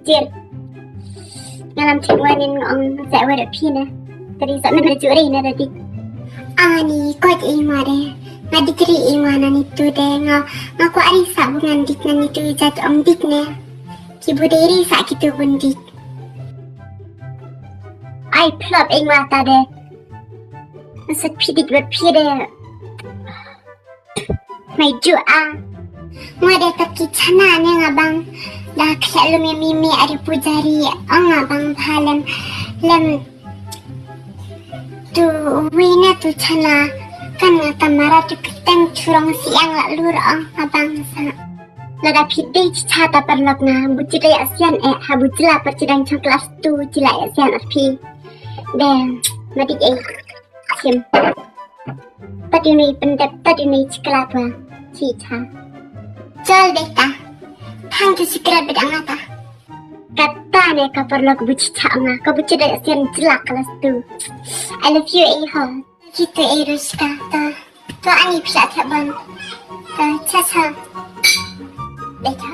Jen ngalam cengwanin ngong saya wada pina tadi sak mana juri na tadi Ani kot imare ngadikri imanan itu deh ngaku arisa bungan dik nan itu jat om dik ne kibuderi sak gitu bundik ai plop ing mata de masak pidik ber pide mai jua ngade taki chana ne ngabang dah kelalu mimi ada pujari ngabang phalem lem tu wina tu chana kan tamara tu keteng curang siang lur ngabang sa lada pide chata perlok na bucida asian habujla percidang chang kelas tu cila asian api de madik kim tadi ni pendep tadi ni cikalapa cica Jol beta thang tu sikra bedang ata kata ne ka perlok bucita nga ka bucida asian cila kelas tu I love you iho gitu eruska to ani psa thaban ta chasa beta